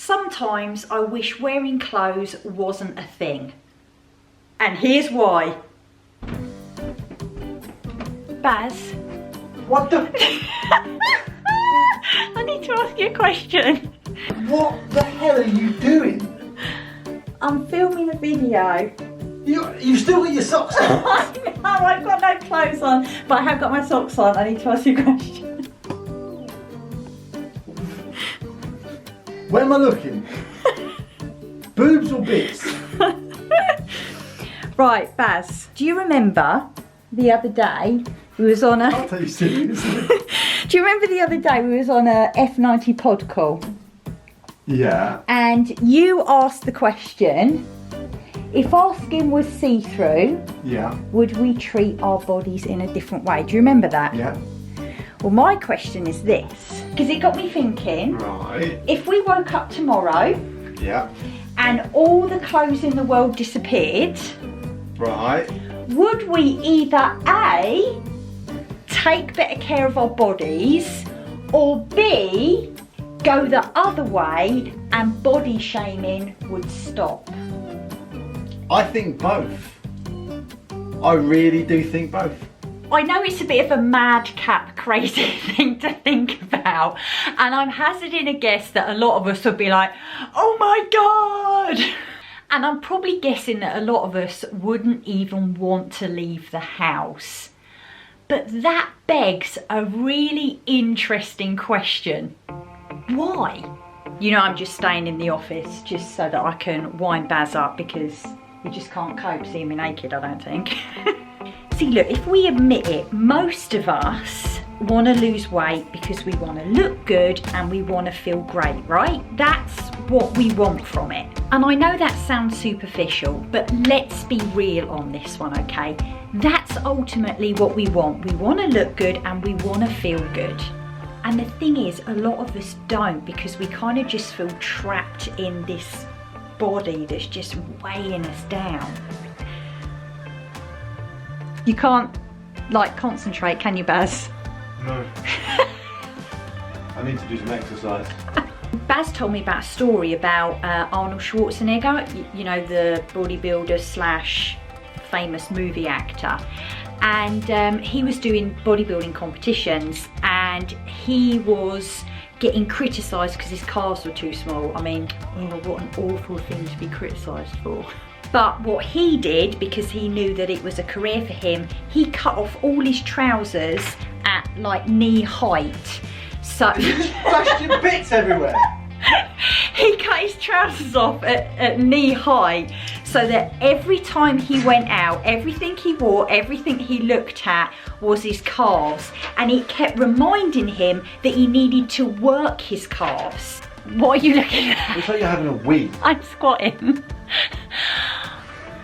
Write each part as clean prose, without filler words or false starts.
Sometimes I wish wearing clothes wasn't a thing. And here's why. Baz. What the? I need to ask you a question. What the hell are you doing? I'm filming a video. You still got your socks on? I know, I've got no clothes on, but I have got my socks on. I need to ask you a question. Where am I looking? Boobs or bits? Right, Baz, do you remember the other day we was on a... I'll tell you seriously. Do you remember the other day we was on a F90 pod call? Yeah. And you asked the question, if our skin was see-through, Yeah. would we treat our bodies in a different way? Do you remember that? Yeah. Well, my question is this, because it got me thinking, Right. if we woke up tomorrow Yeah. and all the clothes in the world disappeared, Right. would we either A, take better care of our bodies, or B, go the other way and body shaming would stop? I think both. I really do think both. I know it's a bit of a madcap, crazy thing to think about, and I'm hazarding a guess that a lot of us would be like, oh my God! And I'm probably guessing that a lot of us wouldn't even want to leave the house. But that begs a really interesting question. Why? You know, I'm just staying in the office just so that I can wind Baz up because he just can't cope seeing me naked, I don't think. See, look, if we admit it, most of us want to lose weight because we want to look good and we want to feel great, right? That's what we want from it. And I know that sounds superficial, but let's be real on this one, okay? That's ultimately what we want. We want to look good and we want to feel good. And the thing is, a lot of us don't, because we kind of just feel trapped in this body that's just weighing us down. You can't, like, concentrate, can you, Baz? No. I need to do some exercise. Baz told me about a story about Arnold Schwarzenegger, you know, the bodybuilder slash famous movie actor. And he was doing bodybuilding competitions and he was getting criticised because his calves were too small. I mean, oh, what an awful thing to be criticised for. But what he did, because he knew that it was a career for him, he cut off all his trousers at like knee height. So You just bashed your bits everywhere. he cut his trousers off at knee height so that every time he went out, everything he wore, everything he looked at was his calves, and it kept reminding him that he needed to work his calves. What are you looking at? Looks like you're having a wee. I'm squatting.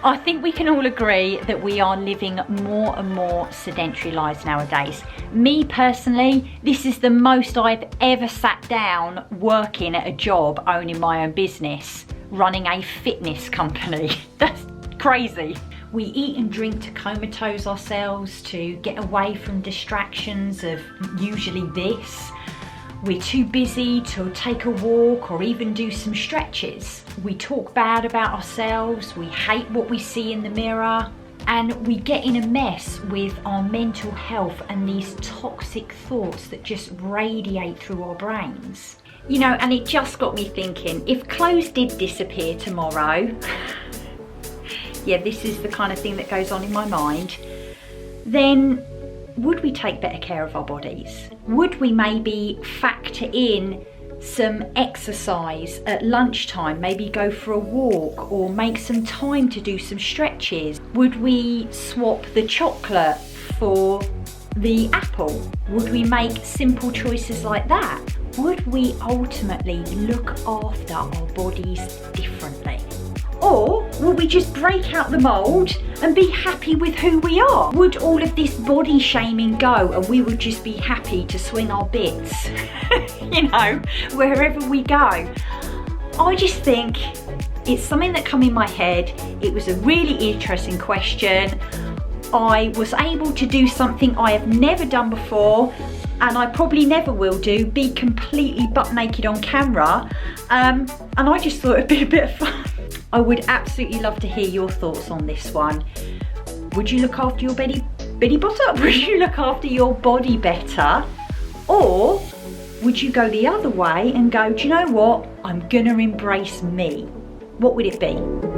I think we can all agree that we are living more and more sedentary lives nowadays. Me personally, this is the most I've ever sat down working at a job, owning my own business, running a fitness company. That's crazy. We eat and drink to comatose ourselves, to get away from distractions of usually this. We're too busy to take a walk or even do some stretches. We talk bad about ourselves, we hate what we see in the mirror, and we get in a mess with our mental health and these toxic thoughts that just radiate through our brains. You know, and it just got me thinking, if clothes did disappear tomorrow, yeah, this is the kind of thing that goes on in my mind, then would we take better care of our bodies? Would we maybe factor in some exercise at lunchtime, maybe go for a walk or make some time to do some stretches? Would we swap the chocolate for the apple? Would we make simple choices like that? Would we ultimately look after our bodies differently? Or will we just break out the mould and be happy with who we are? Would all of this body shaming go and we would just be happy to swing our bits, you know, wherever we go? I just think it's something that came in my head. It was a really interesting question. I was able to do something I have never done before. and I probably never will do, be completely butt naked on camera. And I just thought it'd be a bit of fun. I would absolutely love to hear your thoughts on this one. Would you look after your belly button? Would you look after your body better? Or would you go the other way and go, do you know what? I'm gonna embrace me. What would it be?